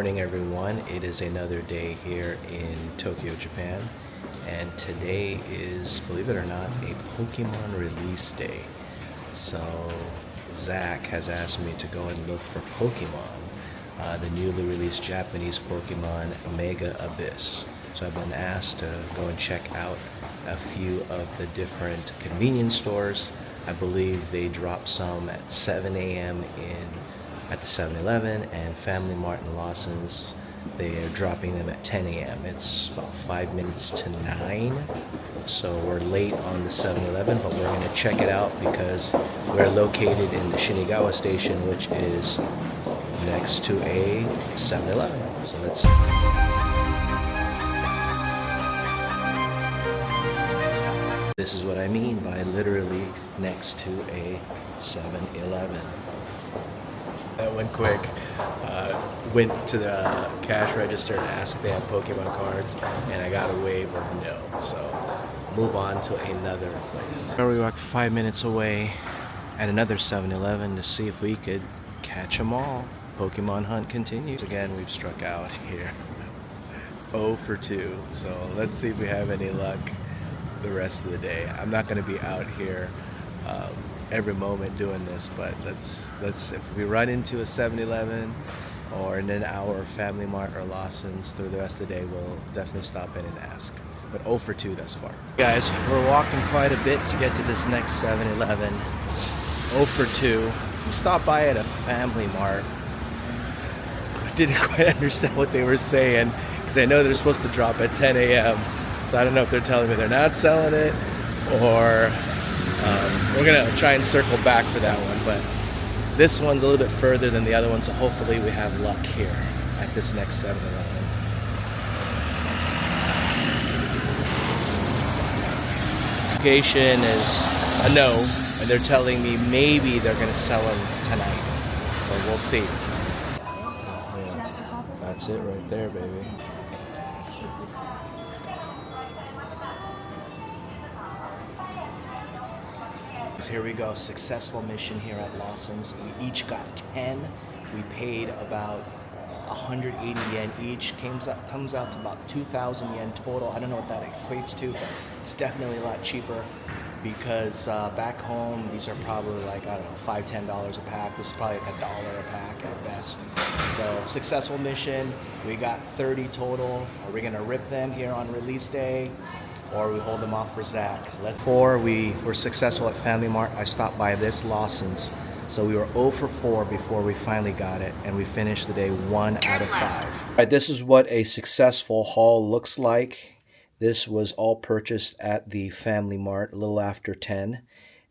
Morning everyone, it is another day here in Tokyo, Japan, and today is, believe it or not, a Pokemon release day. So Zach has asked me to go and look for Pokemon, the newly released Japanese Pokemon Mega Abyss. So I've been asked to go and check out a few of the different convenience stores. I believe they drop some at 7 a.m. at the 7-Eleven, and FamilyMart and Lawson's, they are dropping them at 10 a.m. It's about 5 minutes to 9, so we're late on the 7-Eleven, but we're going to check it out because we're located in the Shinagawa station, which is next to a 7-Eleven. So let's... This is what I mean by literally next to a 7-Eleven. That went quick. Went to the cash register and asked if they had Pokemon cards, and I got a wave of no. So move on to another place. We walked 5 minutes away at another 7-Eleven to see if we could catch them all. Pokemon hunt continues. Again, we've struck out here. 0 for 2. So let's see if we have any luck the rest of the day. I'm not going to be out here every moment doing this, but let's if we run into a 7-Eleven or in an hour of FamilyMart or Lawson's through the rest of the day, we'll definitely stop in and ask. But 0 for 2 thus far. Guys, we're walking quite a bit to get to this next 7-Eleven. 0 for 2. We stopped by at a FamilyMart. Didn't quite understand what they were saying because I know they're supposed to drop at 10 a.m. So I don't know if they're telling me they're not selling it, or we're gonna try and circle back for that one. But this one's a little bit further than the other one, so hopefully we have luck here at this next 7-Eleven. Location is a no, and they're telling me maybe they're gonna sell them tonight. So we'll see. Yeah, that's it right there, baby. Here we go, successful mission here at Lawson's. We each got 10. We paid about 180 yen each. Comes out to about 2,000 yen total. I don't know what that equates to, but it's definitely a lot cheaper because back home these are probably like, I don't know, $5–10 a pack. This is probably like $1 a pack at best. So successful mission. We got 30 total. Are we gonna rip them here on release day, or we hold them off for Zach? Before we were successful at FamilyMart, I stopped by this Lawson's. So we were 0 for 4 before we finally got it, and we finished the day 1 out of 5. All right, this is what a successful haul looks like. This was all purchased at the FamilyMart a little after 10,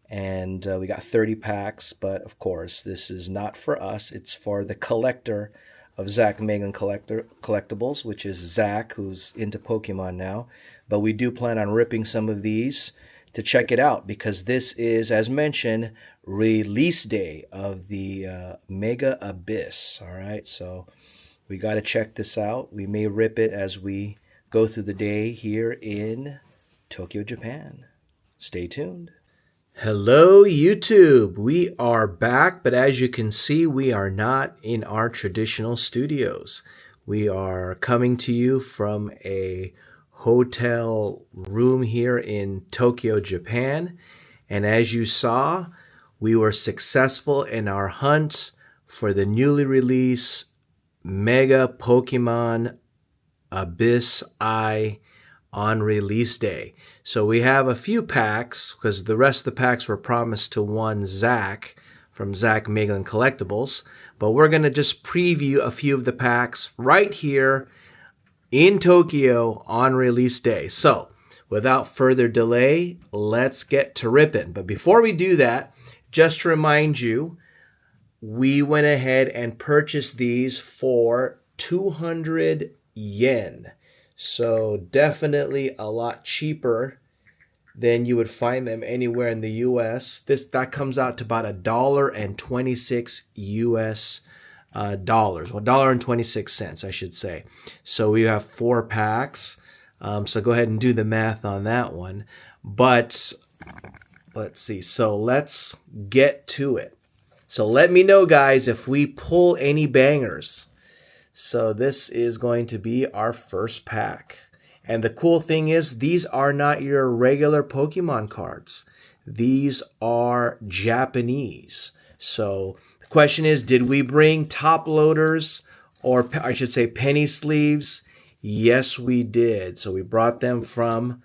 and we got 30 packs, but of course, this is not for us. It's for the collector of Zach Megan Collectibles, which is Zach, who's into Pokemon now. But we do plan on ripping some of these to check it out because this is, as mentioned, release day of the Mega Abyss. All right, so we got to check this out. We may rip it as we go through the day here in Tokyo, Japan. Stay tuned. Hello YouTube, we are back, but as you can see, we are not in our traditional studios. We are coming to you from a hotel room here in Tokyo, Japan, and as you saw, we were successful in our hunt for the newly released Mega Pokemon Abyss Eye on release day. So we have a few packs because the rest of the packs were promised to one Zach from Zach Megan Collectibles, but we're going to just preview a few of the packs right here in Tokyo on release day. So without further delay, let's get to ripping. But before we do that, just to remind you, we went ahead and purchased these for 200 yen. So definitely a lot cheaper than you would find them anywhere in the US. That comes out to about $1.26 US dollars. Well, $1.26, I should say. So we have 4 packs. So go ahead and do the math on that one. But let's see. So let's get to it. So let me know, guys, if we pull any bangers. So this is going to be our first pack. And the cool thing is, these are not your regular Pokemon cards. These are Japanese. So the question is, did we bring top loaders, or I should say penny sleeves? Yes, we did. So we brought them from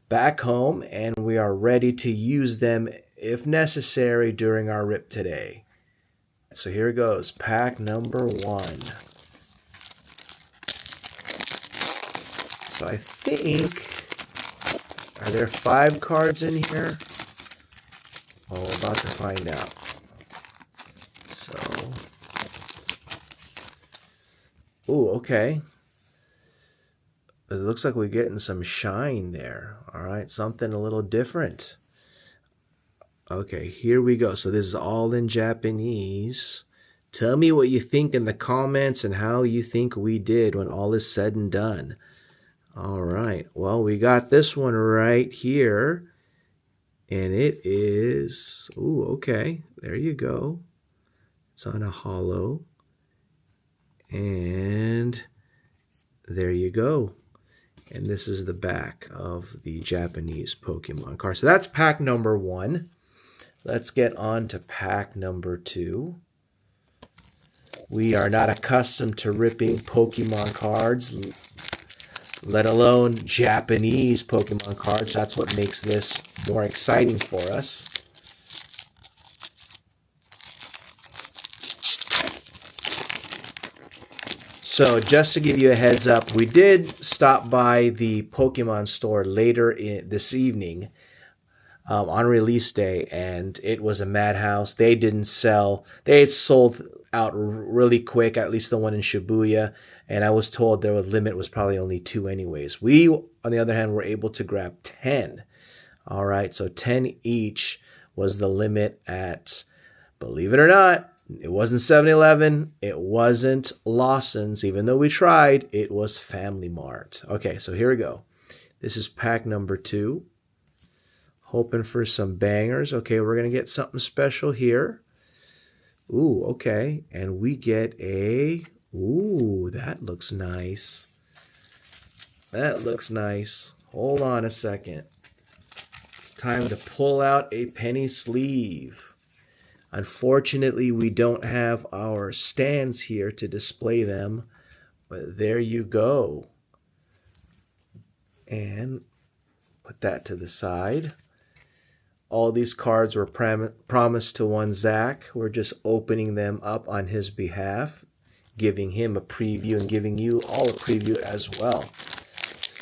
back home, and we are ready to use them if necessary during our rip today. So here it goes, pack number 1. So I think, are there 5 cards in here? Well, we're about to find out. So, ooh, okay. It looks like we're getting some shine there. All right, something a little different. Okay, here we go. So this is all in Japanese. Tell me what you think in the comments and how you think we did when all is said and done. All right, well, we got this one right here. And it is, ooh, okay, there you go. It's on a hollow. And there you go. And this is the back of the Japanese Pokemon card. So that's pack number 1. Let's get on to pack number 2. We are not accustomed to ripping Pokemon cards, let alone Japanese Pokemon cards. That's what makes this more exciting for us. So just to give you a heads up, we did stop by the Pokemon store later this evening on release day, and it was a madhouse. They didn't sell. They had sold out really quick, at least the one in Shibuya, and I was told their limit was probably only 2 anyways. We, on the other hand, were able to grab 10. All right, so 10 each was the limit at, believe it or not, it wasn't 7-Eleven, it wasn't Lawson's, even though we tried, it was FamilyMart. Okay, so here we go. This is pack number 2. Hoping for some bangers. Okay, we're going to get something special here. Ooh, okay. And we get a, ooh, that looks nice. That looks nice. Hold on a second. It's time to pull out a penny sleeve. Unfortunately, we don't have our stands here to display them, but there you go. And put that to the side. All these cards were promised to one Zach. We're just opening them up on his behalf, giving him a preview and giving you all a preview as well.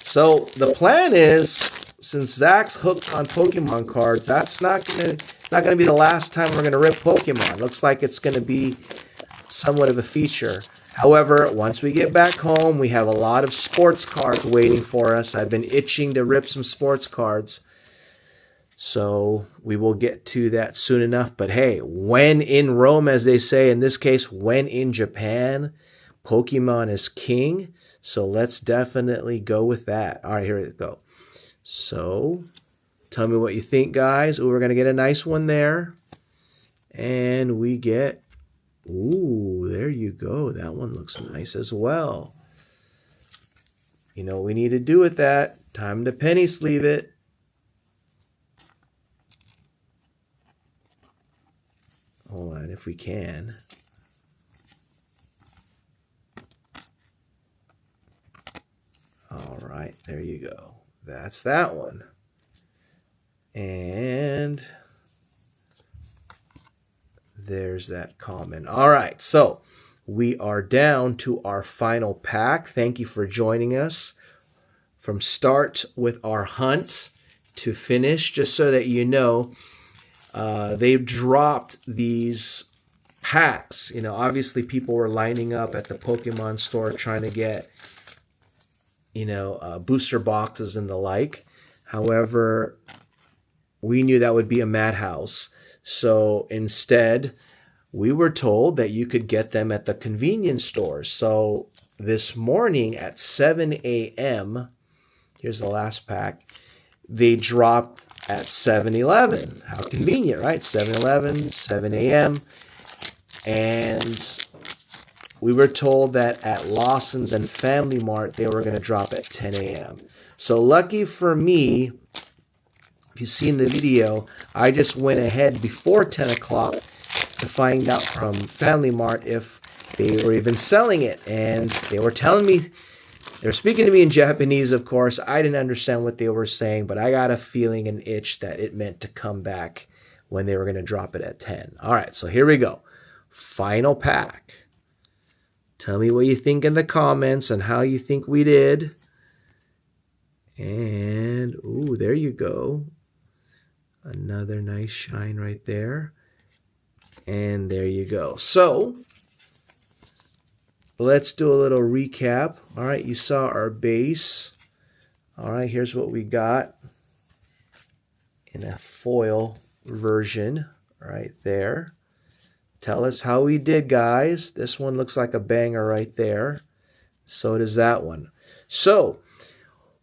So the plan is, since Zach's hooked on Pokemon cards, that's not gonna be the last time we're gonna rip Pokemon. Looks like it's gonna be somewhat of a feature. However, once we get back home, we have a lot of sports cards waiting for us. I've been itching to rip some sports cards. So we will get to that soon enough. But hey, when in Rome, as they say, in this case, when in Japan, Pokemon is king. So let's definitely go with that. All right, here we go. So tell me what you think, guys. Ooh, we're going to get a nice one there. And we get, ooh, there you go. That one looks nice as well. You know what we need to do with that? Time to penny sleeve it. Hold on, if we can. All right, there you go. That's that one. And there's that comment. All right, so we are down to our final pack. Thank you for joining us from start with our hunt to finish, just so that you know. They've dropped these packs. You know, obviously people were lining up at the Pokemon store trying to get, you know, booster boxes and the like. However, we knew that would be a madhouse. So instead, we were told that you could get them at the convenience stores. So this morning at 7 a.m., here's the last pack, they dropped at 7-Eleven. How convenient, right? 7-Eleven, 7 a.m. And we were told that at Lawson's and FamilyMart, they were going to drop at 10 a.m. So lucky for me, if you've seen the video, I just went ahead before 10 o'clock to find out from FamilyMart if they were even selling it. And they were telling me, they were speaking to me in Japanese, of course. I didn't understand what they were saying, but I got a feeling, an itch, that it meant to come back when they were going to drop it at 10. All right, so here we go. Final pack. Tell me what you think in the comments and how you think we did. And, ooh, there you go. Another nice shine right there. And there you go. So, let's do a little recap. All right, you saw our base. All right, here's what we got in a foil version right there. Tell us how we did, guys. This one looks like a banger right there. So does that one. So,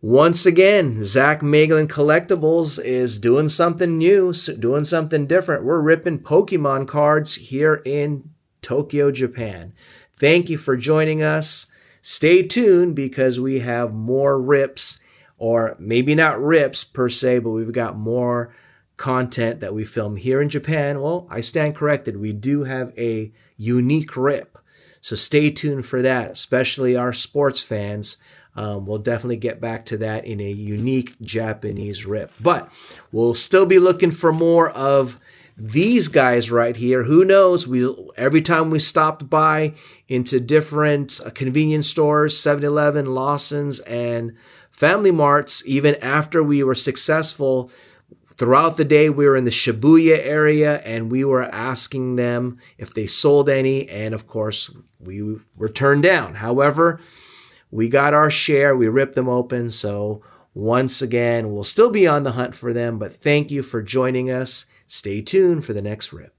once again, Zach Magellan Collectibles is doing something new, doing something different. We're ripping Pokemon cards here in Tokyo, Japan. Thank you for joining us. Stay tuned because we have more rips, or maybe not rips per se, but we've got more content that we film here in Japan. Well, I stand corrected. We do have a unique rip. So stay tuned for that, especially our sports fans. We'll definitely get back to that in a unique Japanese rip. But we'll still be looking for more of these guys right here. Who knows? Every time we stopped by into different convenience stores, 7-Eleven, Lawson's, and FamilyMarts, even after we were successful, throughout the day, we were in the Shibuya area, and we were asking them if they sold any, and of course, we were turned down. However, we got our share. We ripped them open, so once again, we'll still be on the hunt for them, but thank you for joining us. Stay tuned for the next rip.